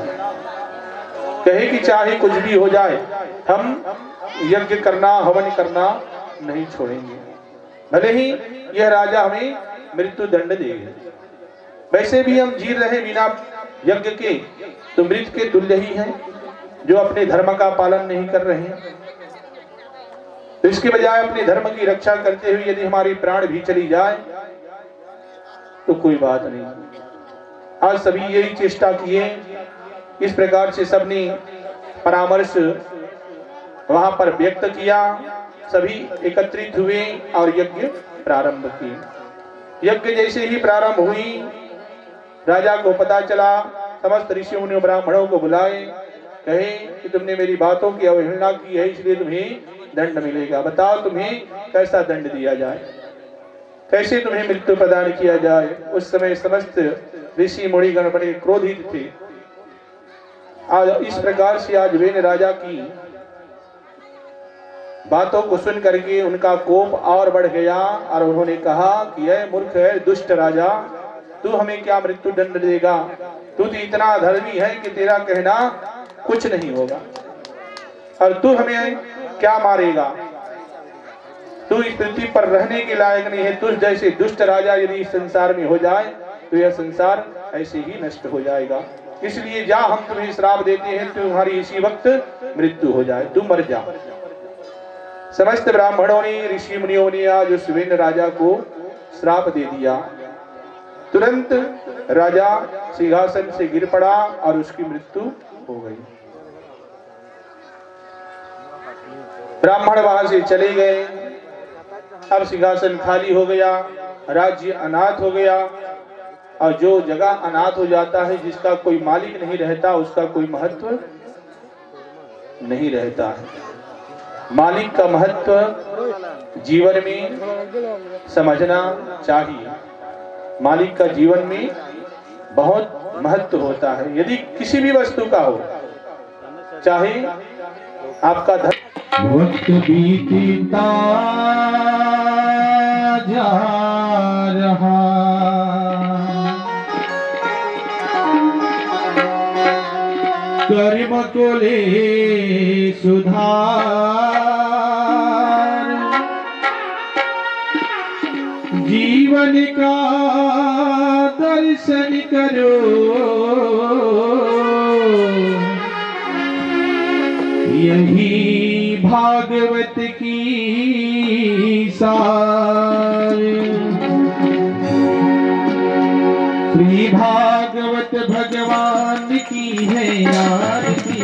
कहे कि चाहे कुछ भी हो जाए हम यज्ञ करना, हवन करना नहीं छोड़ेंगे, भले ही यह राजा हमें मृत्यु दंड देगा। वैसे भी हम जी रहे बिना यज्ञ के तो मृत के तुल्य ही हैं, जो अपने धर्म का पालन नहीं कर रहे हैं। तो इसके बजाय अपने धर्म की रक्षा करते हुए यदि हमारी प्राण भी चली जाए तो कोई बात नहीं। आज सभी यही चेष्टा किए। इस प्रकार से सबने परामर्श वहां पर व्यक्त किया। सभी एकत्रित हुए और यज्ञ प्रारंभ किए। यज्ञ जैसे ही प्रारंभ हुई, राजा को पता चला, समस्त ऋषियों ने ब्राह्मणों को बुलाए, कहे कि तुमने मेरी बातों की अवहेलना की है, इसलिए तुम्हें दंड मिलेगा। बताओ तुम्हें कैसा दंड दिया जाए, कैसे तुम्हें मृत्यु प्रदान किया जाए। उस समय समस्त ऋषि मुनिगण बड़े क्रोधित थे। आज इस प्रकार से आज वेन राजा की बातों को सुन करके उनका कोप और बढ़ गया और उन्होंने कहा कि यह मूर्ख है, दुष्ट राजा, तू हमें क्या मृत्यु दंड देगा? तू तो इतना धर्मी है कि तेरा कहना कुछ नहीं होगा, और तू हमें क्या मारेगा? तू इस पृथ्वी पर रहने के लायक नहीं है। तुझ जैसे दुष्ट राजा यदि इस संसार में हो जाए तो यह संसार ऐसे ही नष्ट हो जाएगा। इसलिए जा, हम तुम्हें श्राप देते हैं, तुम्हारी इसी वक्त मृत्यु हो जाए, तू मर जा। समस्त ब्राह्मणों ने, ऋषि मुनियों ने आज उस वेन राजा को श्राप दे दिया। तुरंत राजा सिंहासन से गिर पड़ा और उसकी मृत्यु हो गई। ब्राह्मण वहां से चले गए। अब सिंहासन खाली हो गया, राज्य अनाथ हो गया। और जो जगह अनाथ हो जाता है, जिसका कोई मालिक नहीं रहता, उसका कोई महत्व नहीं रहता है। मालिक का महत्व जीवन में समझना चाहिए। मालिक का जीवन में बहुत महत्व होता है। यदि किसी भी वस्तु का हो, चाहे आपका धन। वक्त बीतता जा रहा, कर्म को ले सुधार, जीवन का दर्शन करो, यही भागवत की सार। श्री भागवत भगवान की है आरती,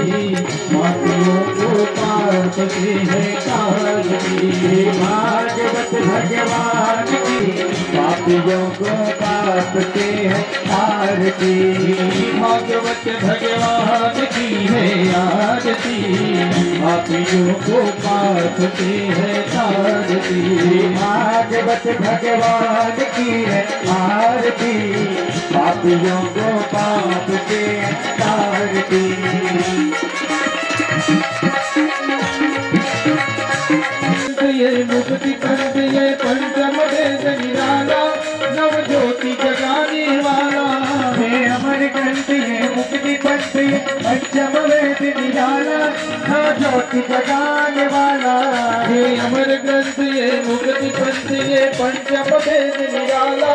पापियों को पाप से है कारती। श्री भागवत भगवान की, पापियों को पाप से है आरती। भागवत भगवान की है आरती, पापियों को पाप से है कारती। भागवत भगवान की है आरती, पापियों को पाप से तारती। ये मुक्ति कंठ, ये पंचम वेद निराला, पंचम वेद निराला, ज्योति जगाने वाला। ये अमर ग्रंथ ये मुक्ति पंथ ये पंचम वेद निराला,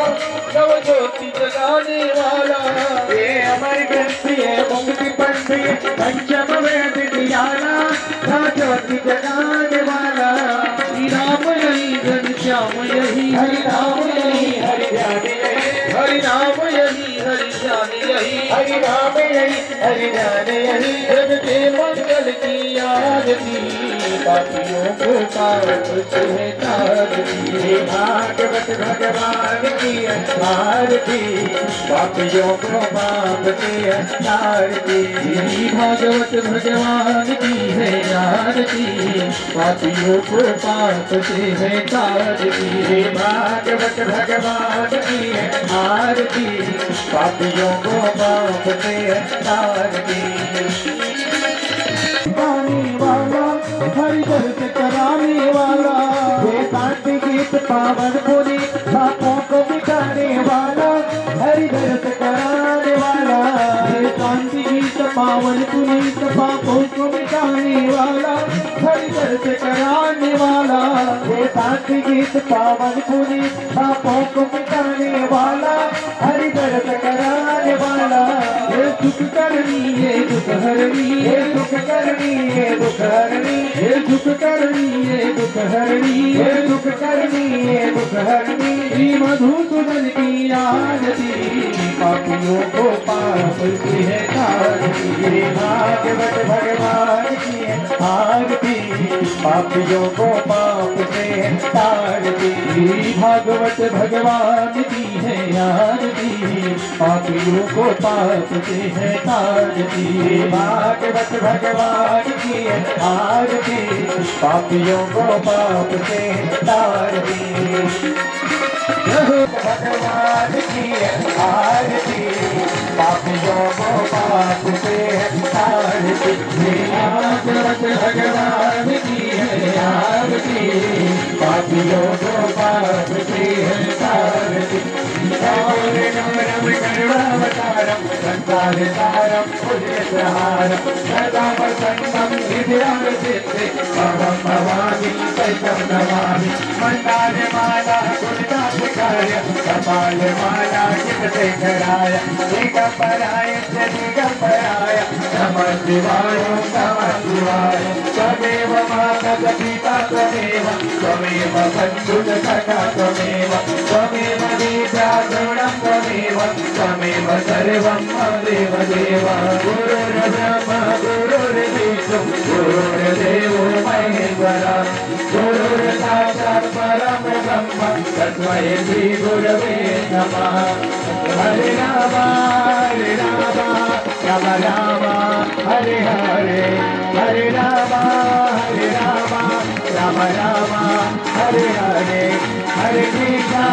नव ज्योति जगाने वाला। ये अमर ग्रंथ ये मुक्ति पंथ ये पंचम वेद निराला, नव ज्योति जगाने वाला। श्री राम यही घनश्याम यही, हरि राम यही हरि ध्यान यही, हरि राम यही हरि ध्यान यही, हरि राम यही हरि ध्यान यही। जग के मंगल की आरती, पापियों को पाप से तारती। भागवत भगवान की आरती, पापियों को पाप से तारती। भागवत भगवान की है आरती, पापियों को पाप से है तारती। भागवत भगवान की है आरती, पापियों को पाप से है तारती। गाने वाला, हरि दर्श कराने वाला, ये शांति गीत पावन पुनी, पापों को मिटाने वाला, हरि दर्श कराने वाला। ये शांति गीत पावन पुनी, पापों को मिटाने वाला, हरि दर्श कराने वाला। ये शांति गीत पावन पुनी, पापों को मिटाने वाला, हरि दर्श कराने वाला। ये सुख करनी ये दुख हरनी, ये सुख करनी ये दुख हरनी, ये सुख करनी ये दुख हरनी, ये सुख करनी ये दुख हरनी। श्री मधुसूदन की आरती, पापियों को पाप से है तारती। भागवत भगवान की आरती, पापियों को पाप से है तारती। भागवत भगवान की है आरती, पापियों को पाप से है तारती। भागवत भगवान की है आरती, पापियों को पाप से है तारती। भगवान की है आरती, पापियों को पाप से है तारती। भागवत भगवान की है आरती, पापियों को पाप से है तारती। करुणावतारम संसारसारम पुण्यप्रहारम सदा वसंतम हृदयामृते भवं भवामि सैतं नमामि। मन्दारमाला गुणदासकाय कपालमाला चित्तशेखराय दिगम्बराय च दिगम्बराय नमः शिवाय नमः शिवाय। त्वमेव माता पिता त्वमेव, त्वमेव बन्धुः सखा त्वमेव, त्वमेव विद्या द्रविणं त्वमेव, त्वमेव सर्वं मम देव। गुरुर्ब्रह्मा गुरुर्विष्णु गुरुर्देवो महेश्वरः, गुरुर्साक्षात् परं ब्रह्म तस्मै श्री गुरवे नमः। हरे राम राम राम हरे हरे, हरे राम राम राम हरे हरे, हरे कृष्णा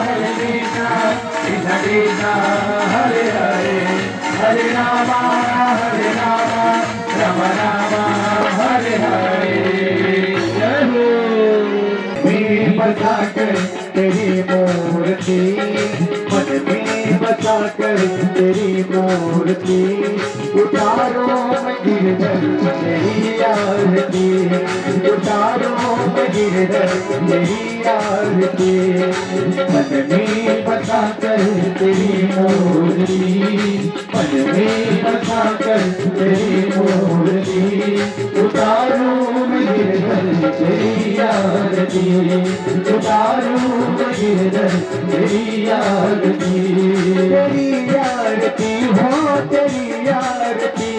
कृष्ण कृष्ण हरे हरे, हरे राम राम राम हरे हरे। जय हो। में बसाकर तेरी मूर्ति, मन में बसाकर तेरी मूर्ति, उतारो मैं गिरधर तेरी आरती, उतारो मैं गिरधर तेरी आरती। मन में बसाकर तेरी मूर्ति, मन में बसाकर तेरी मूर्ति, उतारो मैं गिरधर तेरी आरती, उतारो मैं गिरधर तेरी आरती। तेरी आरती हो तेरी आरती।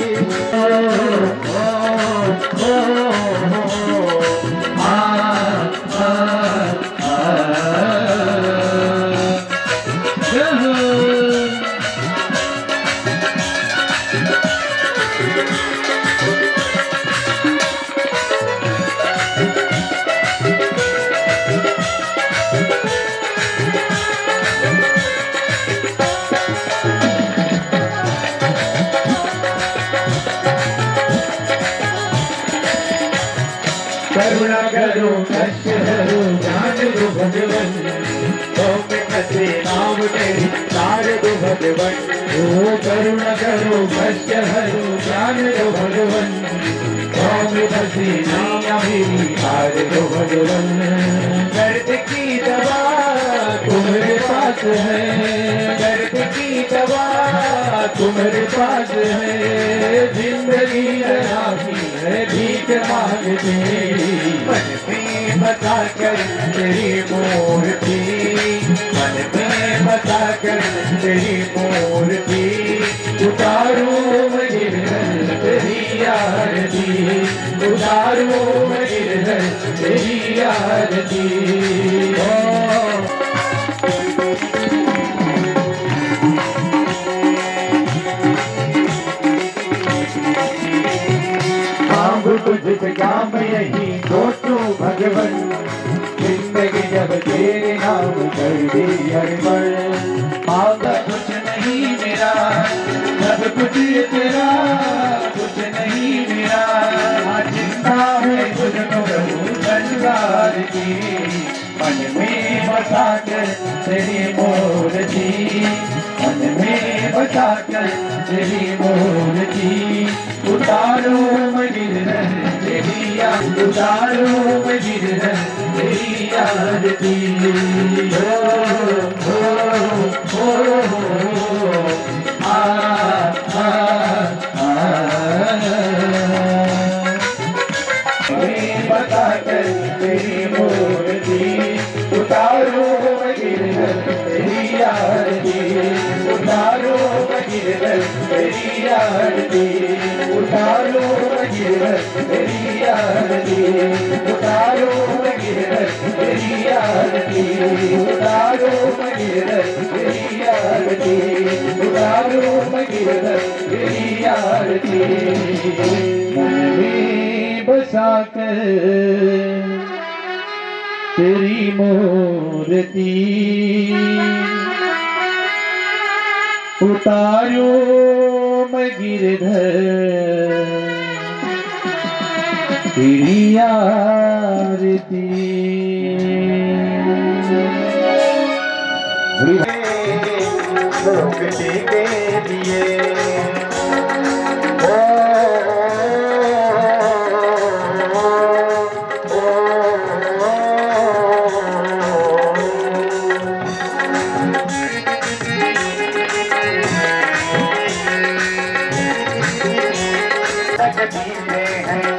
करुणा करो कष्ट हरो जान लो भगवन, में फंसे नाम तेरी नारद भगवन। ओ करुणा करो कष्ट हरो ज्ञान दो भगवन। में फंसे नैया मेरी तार दो भगवन। दर्द की दवा तुम्हारे पास है, दर्द की दवा तुम्हारे पास है। जिंदगी राखी है भीख मांगते, मन में बता कर तेरी मूर्ति, मन में बता कर तेरी मूर्ति। उतारो मैं गिरधर तेरी आरती, उतारो मैं गिरधर तेरी आरती। तुझसे काम यही सोचो भगवन, जिंदगी जब तेरे नाम कर दी हरिमन। मांगा कुछ नहीं मेरा, सब कुछ तेरा, कुछ नहीं मेरा। चिंता है तुझको प्रभु संसार की, मन में बसा कर तेरी मूर्ति, मन में बसा कर तेरी मूर्ति। उतारो मैं गिरधर तेरी आरती, उतारो मैं गिरधर तेरी आरती। बता कर तेरी मूर्ति, उतारो मैं गिरधर तेरी आरती, उतारो मैं गिरधर तेरी आरती, उतारो मैं गिरधर तेरी आरती, उतारो मैं गिरधर तेरी आरती, उतारो मैं गिरधर तेरी आरती, उतारो मैं गिरधर तेरी आरती। मन में बसा कर तेरी मूर्ति, उतारो मैं गिरधर तेरी आरती। मुक्ति के लिए तकदीरें हैं,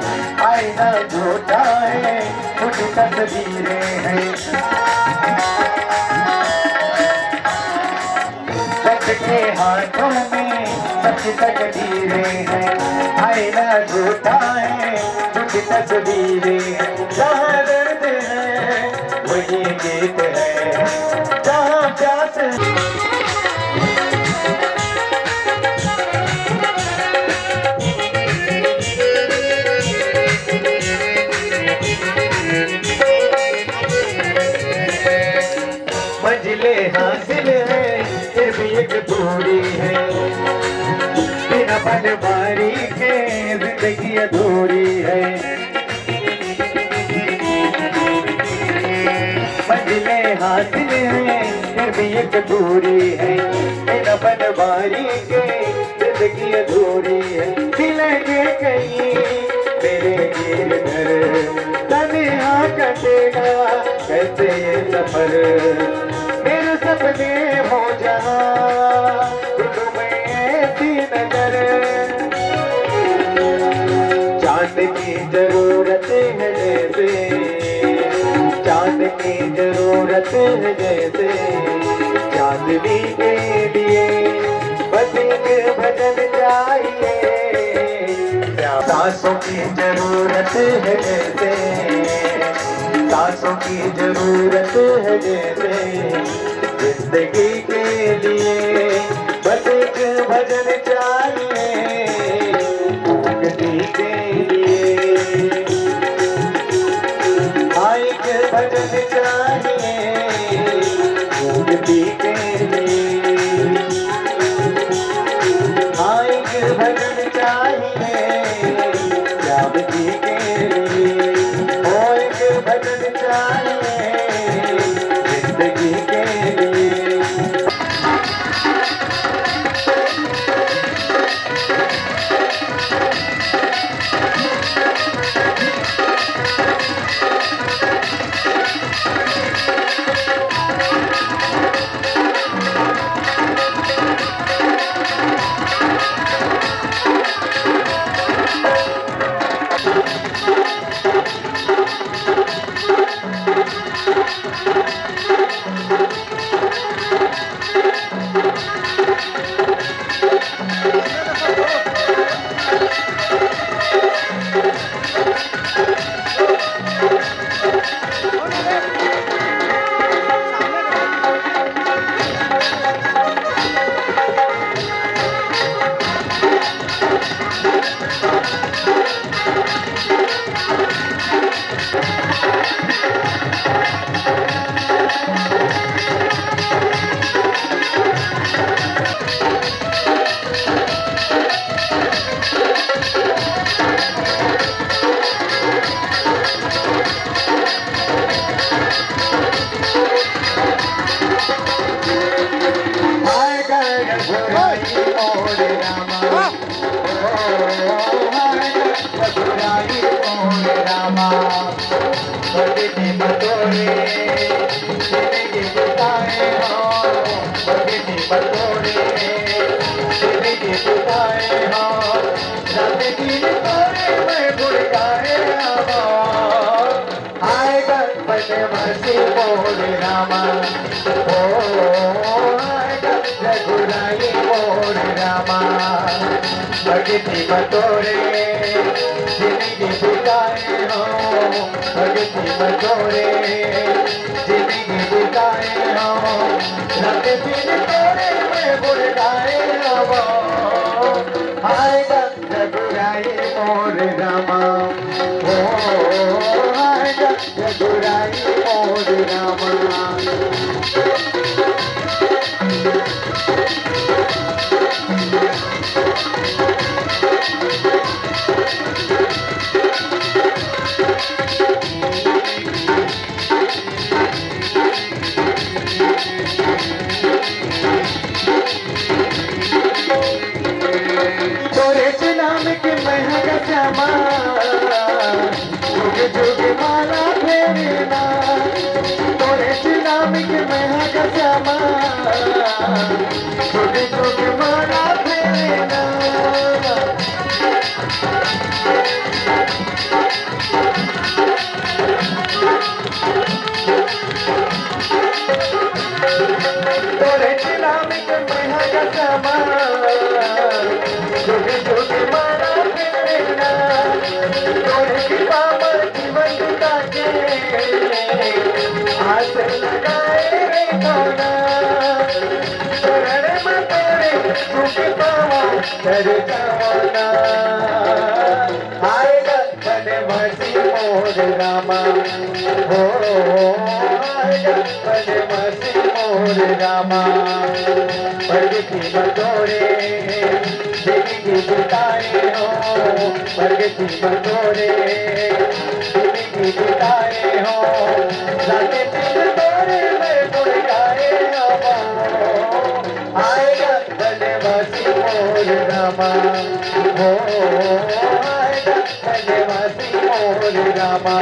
आईना झूठा है, कुछ तस्वीरें हैं। सच के हाथों में सच तकदीरें हैं, आईना झूठा है, कुछ तस्वीरें हैं। जहाँ दर्द है वही गीत है, जहाँ प्यास मंजिले हासिल है फिर भी एक दूरी है, बिना पनवारी के जिंदगी अधूरी है। मंजिले हासिल है फिर भी एक दूरी है, बिना पनवारी के जिंदगी अधूरी है। मिलेंगे कहीं मेरे गिरधर, तन्हा कटेगा कैसे ये सफर। मेरे सपने हो जहाँ तुम्हें ऐसी नजर, चांद की जरूरत है जैसे, चांद की जरूरत है जैसे। चांदनी के लिए बस एक भजन चाहिए, सांसों की जरूरत है जैसे, सांसों की जरूरत है जैसे। जिंदगी के लिए बस एक भजन चाहिए, मुक्ति के लिए एक भजन चाहिए, मुक्ति के लिए एक भजन चाहिए। श्याम जी के लिए एक भजन चाहिए, जिंदगी के दिन तोरे मैं गुण गाए रामा आएगा बनवासी मोर रामा ओ आएगा रघुराई मोर रामा भगती बतोरे जिंदगी बिताए हो भगती बतोरे जिंदगी बिताए हो रात दिन तोरे मैं गुण गाए रामा आएगा रघुराई मोर रामा ओ आएगा रघुराई मोर रामा नाम के महक श्यामा जुग जुग माला फेरना तोरे नाम के महक श्यामा जुग जुग माला फेरना तोरे नाम के महक श्यामा जुग जुग माला फेरना तोरे कृपा पर जीवन बिताके आस लगाए रे भावना शरण में तेरे सुख पावा कर जावना आएगा बनवासी मोर रामा हो आएगा बनवासी मोर रामा भगती बतोरे जिंदगी बिताए हो भगती बतोरे जिंदगी बिताए हो रात दिन तोरे मैं गुण गाए रामा आएगा बनवासी मोर रामा हो आएगा बनवासी मोर रामा